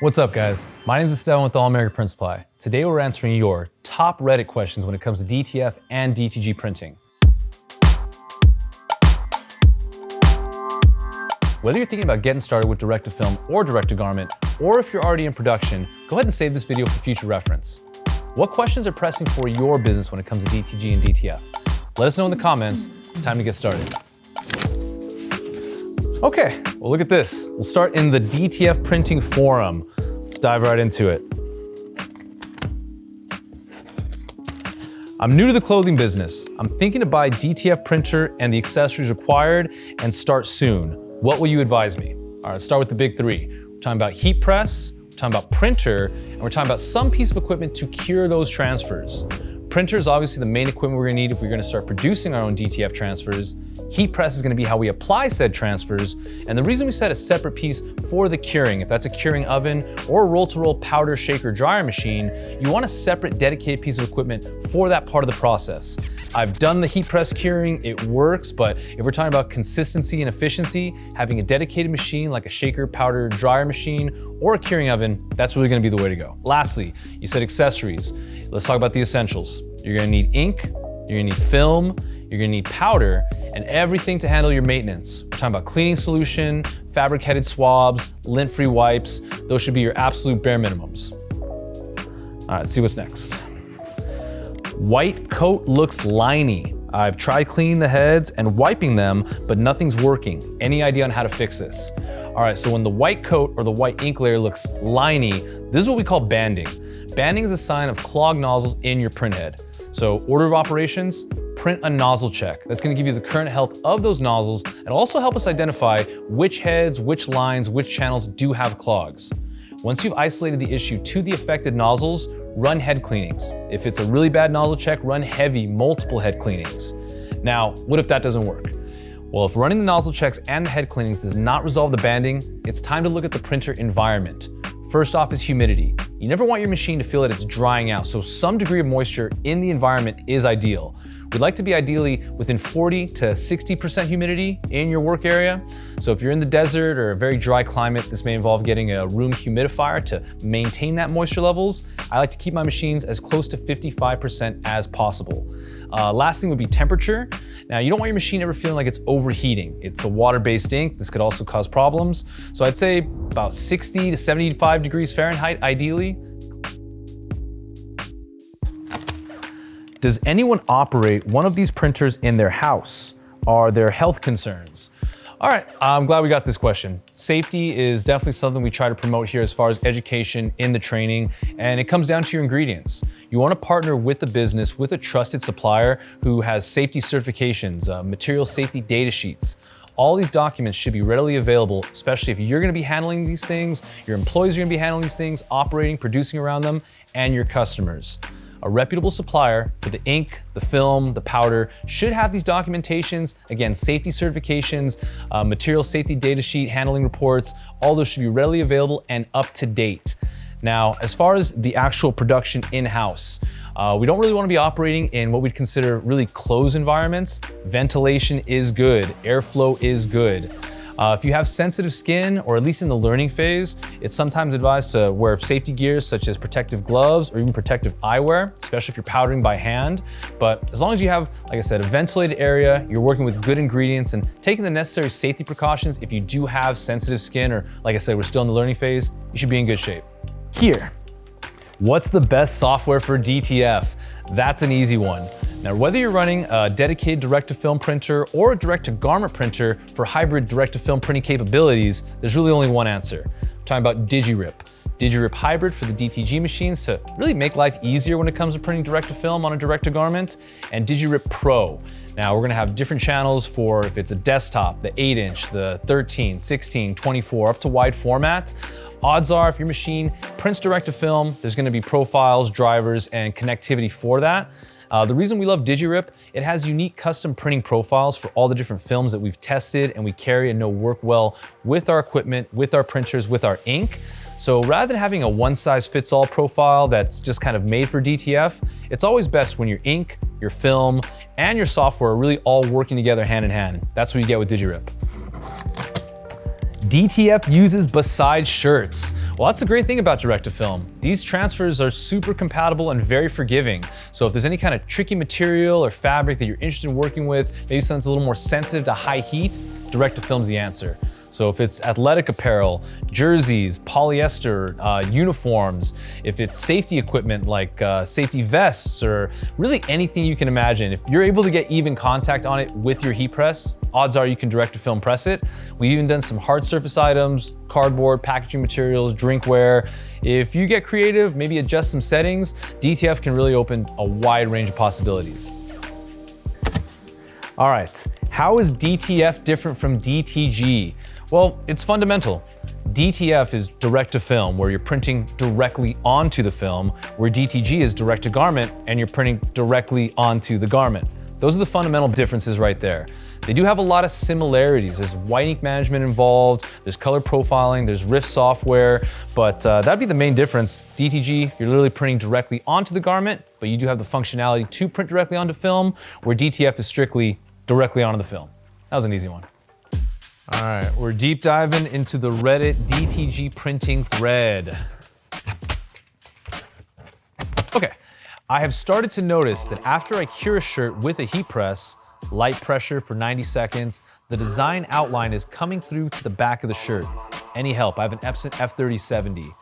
What's up, guys? My name is Esteban with All American Print Supply. Today we're answering your top Reddit questions when it comes to DTF and DTG printing. Whether you're thinking about getting started with direct-to-film or direct-to-garment, or if you're already in production, go ahead and save this video for future reference. What questions are pressing for your business when it comes to DTG and DTF? Let us know in the comments. It's time to get started. Okay, well look at this. We'll start in the DTF printing forum. Let's dive right into it. I'm new to the clothing business. I'm thinking to buy DTF printer and the accessories required and start soon. What will you advise me? All right, let's start with the big three. We're talking about heat press, we're talking about printer, and we're talking about some piece of equipment to cure those transfers. Printer is obviously the main equipment we're gonna need if we're gonna start producing our own DTF transfers. Heat press is gonna be how we apply said transfers. And the reason we set a separate piece for the curing, if that's a curing oven or a roll-to-roll powder shaker dryer machine, you want a separate dedicated piece of equipment for that part of the process. I've done the heat press curing, it works, but if we're talking about consistency and efficiency, having a dedicated machine like a shaker powder dryer machine or a curing oven, that's really gonna be the way to go. Lastly, you said accessories. Let's talk about the essentials. You're gonna need ink, you're gonna need film, you're gonna need powder, and everything to handle your maintenance. We're talking about cleaning solution, fabric-headed swabs, lint-free wipes. Those should be your absolute bare minimums. All right, let's see what's next. White coat looks liney. I've tried cleaning the heads and wiping them, but nothing's working. Any idea on how to fix this? All right, so when the white coat or the white ink layer looks liney, this is what we call banding. Banding is a sign of clogged nozzles in your print head. So order of operations, print a nozzle check. That's gonna give you the current health of those nozzles and also help us identify which heads, which lines, which channels do have clogs. Once you've isolated the issue to the affected nozzles, run head cleanings. If it's a really bad nozzle check, run heavy, multiple head cleanings. Now, what if that doesn't work? Well, if running the nozzle checks and the head cleanings does not resolve the banding, it's time to look at the printer environment. First off is humidity. You never want your machine to feel that it's drying out, so some degree of moisture in the environment is ideal. We'd like to be ideally within 40 to 60% humidity in your work area. So if you're in the desert or a very dry climate, this may involve getting a room humidifier to maintain that moisture levels. I like to keep my machines as close to 55% as possible. Last thing would be temperature. Now, you don't want your machine ever feeling like it's overheating. It's a water-based ink. This could also cause problems. So I'd say about 60 to 75 degrees Fahrenheit, ideally. Does anyone operate one of these printers in their house? Are there health concerns? All right, I'm glad we got this question. Safety is definitely something we try to promote here as far as education in the training, and it comes down to your ingredients. You want to partner with the business, with a trusted supplier who has safety certifications, material safety data sheets. All these documents should be readily available, especially if you're gonna be handling these things, your employees are gonna be handling these things, operating, producing around them, and your customers. A reputable supplier for the ink, the film, the powder should have these documentations, again, safety certifications, material safety data sheet, handling reports, all those should be readily available and up to date. Now, as far as the actual production in-house, we don't really want to be operating in what we'd consider really closed environments. Ventilation is good, airflow is good. If you have sensitive skin, or at least in the learning phase, it's sometimes advised to wear safety gears such as protective gloves or even protective eyewear, especially if you're powdering by hand. But as long as you have, like I said, a ventilated area, you're working with good ingredients and taking the necessary safety precautions, if you do have sensitive skin, or like I said, we're still in the learning phase, you should be in good shape. Here, what's the best software for DTF? That's an easy one. Now, whether you're running a dedicated direct-to-film printer or a direct-to-garment printer for hybrid direct-to-film printing capabilities, there's really only one answer. I'm talking about DigiRip. DigiRip Hybrid for the DTG machines to really make life easier when it comes to printing direct-to-film on a direct-to-garment, and DigiRip Pro. Now, we're gonna have different channels for if it's a desktop, the 8-inch, the 13, 16, 24, up to wide format. Odds are, if your machine prints direct-to-film, there's gonna be profiles, drivers, and connectivity for that. The reason we love DigiRip, it has unique custom printing profiles for all the different films that we've tested and we carry and know work well with our equipment, with our printers, with our ink. So rather than having a one-size-fits-all profile that's just kind of made for DTF, it's always best when your ink, your film, and your software are really all working together hand in hand. That's what you get with DigiRip. DTF uses besides shirts? Well, that's the great thing about direct-to-film. These transfers are super compatible and very forgiving. So if there's any kind of tricky material or fabric that you're interested in working with, maybe something's a little more sensitive to high heat, direct-to-film's the answer. So if it's athletic apparel, jerseys, polyester, uniforms, if it's safety equipment like safety vests, or really anything you can imagine, if you're able to get even contact on it with your heat press, odds are you can direct to film press it. We've even done some hard surface items, cardboard, packaging materials, drinkware. If you get creative, maybe adjust some settings, DTF can really open a wide range of possibilities. All right, how is DTF different from DTG? Well, it's fundamental. DTF is direct to film, where you're printing directly onto the film, where DTG is direct to garment, and you're printing directly onto the garment. Those are the fundamental differences right there. They do have a lot of similarities. There's white ink management involved, there's color profiling, there's Rift software, but that'd be the main difference. DTG, you're literally printing directly onto the garment, but you do have the functionality to print directly onto film, where DTF is strictly directly onto the film. That was an easy one. All right, we're deep diving into the Reddit DTG printing thread. Okay, I have started to notice that after I cure a shirt with a heat press, light pressure for 90 seconds, the design outline is coming through to the back of the shirt. Any help? I have an Epson F3070.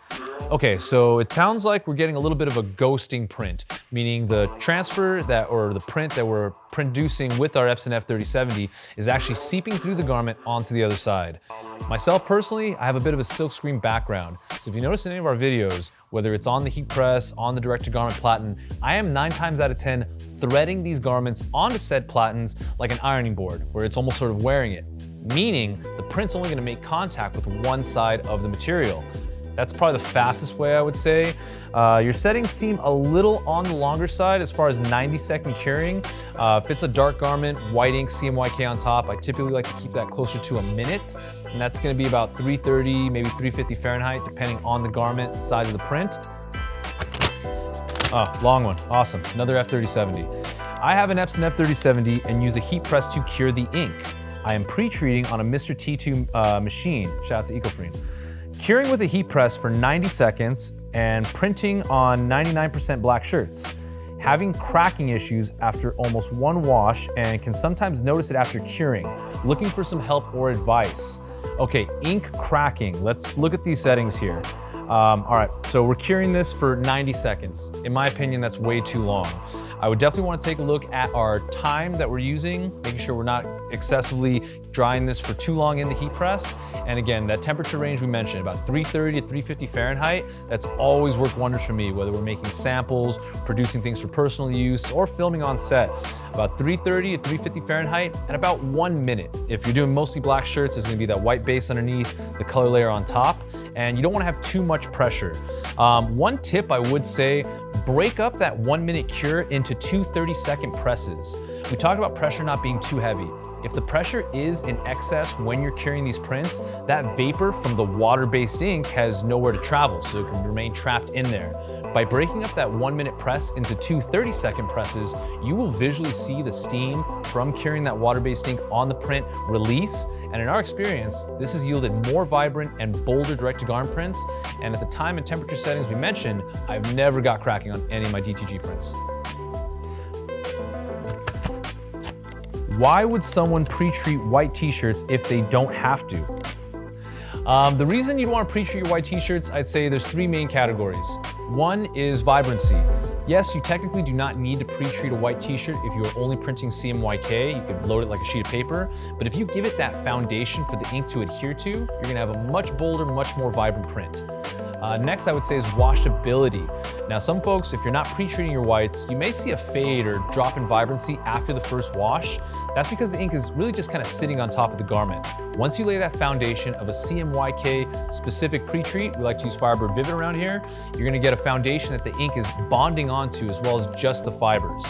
Okay, so it sounds like we're getting a little bit of a ghosting print, meaning the transfer or the print that we're producing with our Epson F3070 is actually seeping through the garment onto the other side. Myself personally, I have a bit of a silkscreen background. So if you notice in any of our videos, whether it's on the heat press, on the direct-to-garment platen, I am 9 times out of 10 threading these garments onto said platens like an ironing board, where it's almost sort of wearing it, meaning the print's only gonna make contact with one side of the material. That's probably the fastest way, I would say. Your settings seem a little on the longer side as far as 90-second curing. If it's a dark garment, white ink, CMYK on top, I typically like to keep that closer to a minute. And that's gonna be about 330, maybe 350 Fahrenheit, depending on the garment, size of the print. Oh, long one, awesome, another F3070. I have an Epson F3070 and use a heat press to cure the ink. I am pre-treating on a Mr. T2 machine, shout out to EcoFreen. Curing with a heat press for 90 seconds and printing on 99% black shirts. Having cracking issues after almost one wash and can sometimes notice it after curing. Looking for some help or advice. Okay, ink cracking. Let's look at these settings here. All right, so we're curing this for 90 seconds. In my opinion, that's way too long. I would definitely want to take a look at our time that we're using, making sure we're not excessively drying this for too long in the heat press. And again, that temperature range we mentioned, about 330 to 350 Fahrenheit, that's always worked wonders for me, whether we're making samples, producing things for personal use, or filming on set. About 330 to 350 Fahrenheit and about 1 minute. If you're doing mostly black shirts, there's gonna be that white base underneath, the color layer on top, and you don't wanna have too much pressure. One tip I would say, break up that 1 minute cure into 2 30-second presses. We talked about pressure not being too heavy. If the pressure is in excess when you're curing these prints, that vapor from the water-based ink has nowhere to travel, so it can remain trapped in there. By breaking up that 1 minute press into 2 30-second presses, you will visually see the steam from curing that water-based ink on the print release. And in our experience, this has yielded more vibrant and bolder direct-to-garment prints. And at the time and temperature settings we mentioned, I've never got cracking on any of my DTG prints. Why would someone pre-treat white t-shirts if they don't have to? The reason you'd want to pre-treat your white t-shirts, I'd say there's 3 main categories. One is vibrancy. Yes, you technically do not need to pre-treat a white t-shirt if you are only printing CMYK. You could load it like a sheet of paper. But if you give it that foundation for the ink to adhere to, you're gonna have a much bolder, much more vibrant print. Next, I would say is washability. Now, some folks, if you're not pre-treating your whites, you may see a fade or drop in vibrancy after the first wash. That's because the ink is really just kind of sitting on top of the garment. Once you lay that foundation of a CMYK specific pre-treat, we like to use Firebird Vivid around here, you're gonna get a foundation that the ink is bonding onto as well as just the fibers.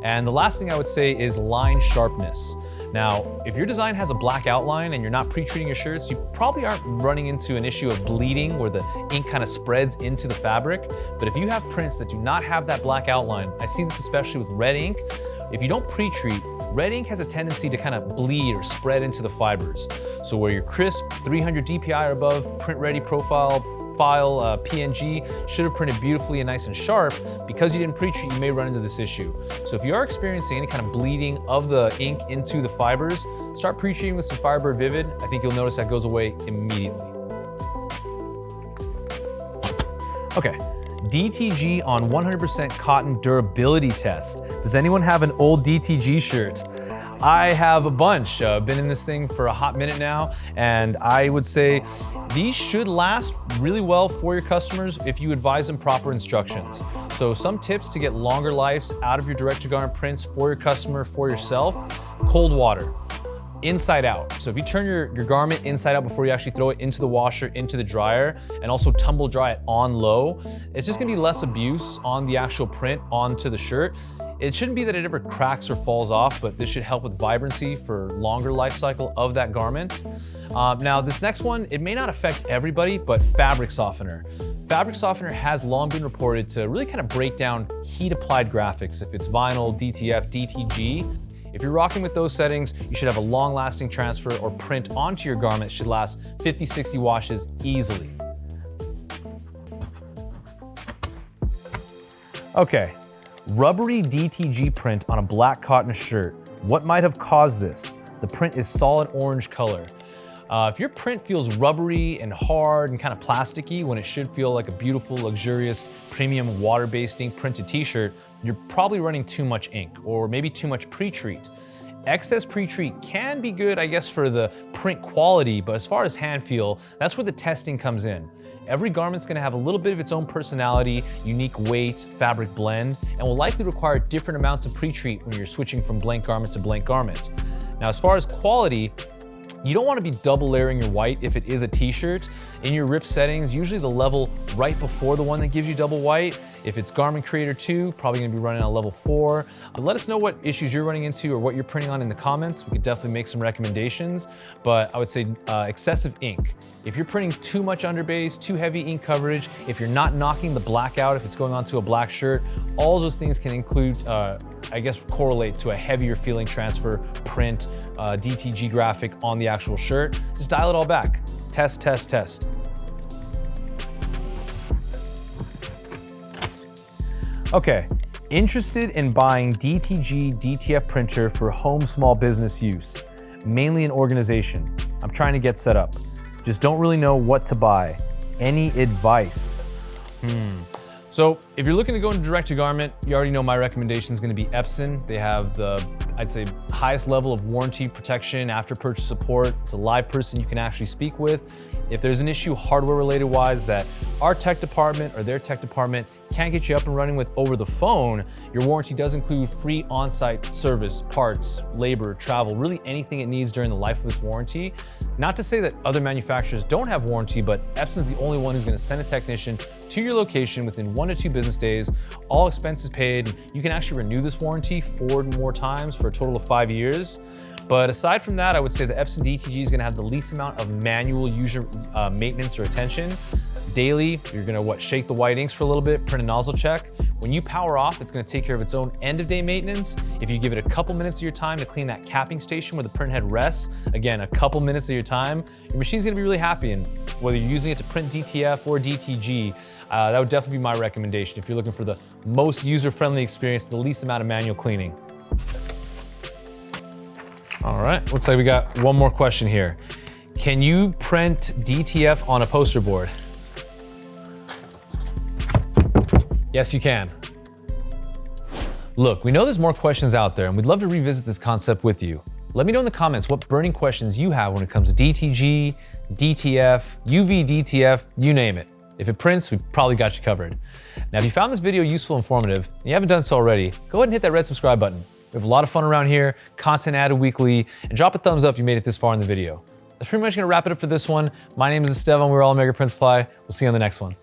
And the last thing I would say is line sharpness. Now, if your design has a black outline and you're not pre-treating your shirts, you probably aren't running into an issue of bleeding where the ink kind of spreads into the fabric. But if you have prints that do not have that black outline, I see this especially with red ink, if you don't pre-treat, red ink has a tendency to kind of bleed or spread into the fibers. So where your crisp 300 DPI or above print ready profile file PNG should have printed beautifully and nice and sharp, because you didn't pre-treat, you may run into this issue. So if you are experiencing any kind of bleeding of the ink into the fibers, start pre-treating with some Firebird Vivid. I think you'll notice that goes away immediately. Okay, DTG on 100% cotton durability test. Does anyone have an old DTG shirt? I have a bunch. Been in this thing for a hot minute now, and I would say these should last really well for your customers if you advise them proper instructions. So some tips to get longer lives out of your direct-to-garment prints for your customer, for yourself: cold water, inside out. So if you turn your garment inside out before you actually throw it into the washer, into the dryer, and also tumble dry it on low, it's just gonna be less abuse on the actual print onto the shirt. It shouldn't be that it ever cracks or falls off, but this should help with vibrancy for longer life cycle of that garment. Now this next one, it may not affect everybody, but fabric softener. Fabric softener has long been reported to really kind of break down heat applied graphics. If it's vinyl, DTF, DTG, if you're rocking with those settings, you should have a long lasting transfer or print onto your garment should last 50, 60 washes easily. Okay. Rubbery DTG print on a black cotton shirt. What might have caused this? The print is solid orange color. If your print feels rubbery and hard and kind of plasticky when it should feel like a beautiful, luxurious, premium water-based ink printed t-shirt, you're probably running too much ink or maybe too much pre-treat. Excess pre-treat can be good, I guess, for the print quality, but as far as hand feel, that's where the testing comes in. Every garment's gonna have a little bit of its own personality, unique weight, fabric blend, and will likely require different amounts of pre-treat when you're switching from blank garment to blank garment. Now, as far as quality, you don't want to be double layering your white if it is a t-shirt. In your rip settings, usually the level right before the one that gives you double white. If it's Garment Creator 2, probably gonna be running on level 4. But let us know what issues you're running into or what you're printing on in the comments. We could definitely make some recommendations, but I would say excessive ink. If you're printing too much underbase, too heavy ink coverage, if you're not knocking the black out, if it's going onto a black shirt, all those things can include, I guess, correlate to a heavier feeling transfer, print, DTG graphic on the actual shirt. Just dial it all back. Test, test, test. Okay, interested in buying DTG DTF printer for home small business use, mainly an organization. I'm trying to get set up. Just don't really know what to buy. Any advice? So if you're looking to go into direct to garment, you already know my recommendation is going to be Epson. They have the, I'd say, highest level of warranty protection, after purchase support. It's a live person you can actually speak with. If there's an issue hardware related wise that our tech department or their tech department can't get you up and running with over the phone, your warranty does include free on-site service, parts, labor, travel, really anything it needs during the life of its warranty. Not to say that other manufacturers don't have warranty, but Epson's the only one who's going to send a technician to your location within 1 to 2 business days, all expenses paid. You can actually renew this warranty 4 more times for a total of 5 years. But aside from that, I would say the Epson DTG is gonna have the least amount of manual user maintenance or attention. Daily, you're gonna shake the white inks for a little bit, print a nozzle check. When you power off, it's gonna take care of its own end of day maintenance. If you give it a couple minutes of your time to clean that capping station where the print head rests, again, a couple minutes of your time, your machine's gonna be really happy. And whether you're using it to print DTF or DTG, that would definitely be my recommendation if you're looking for the most user-friendly experience, the least amount of manual cleaning. All right, looks like we got one more question here. Can you print DTF on a poster board? Yes, you can. Look, we know there's more questions out there and we'd love to revisit this concept with you. Let me know in the comments what burning questions you have when it comes to DTG, DTF, UV DTF, you name it. If it prints, we've probably got you covered. Now, if you found this video useful and informative, and you haven't done so already, go ahead and hit that red subscribe button. We have a lot of fun around here, content added weekly, and drop a thumbs up if you made it this far in the video. That's pretty much gonna wrap it up for this one. My name is Esteban, we're all Mega Print Supply. We'll see you on the next one.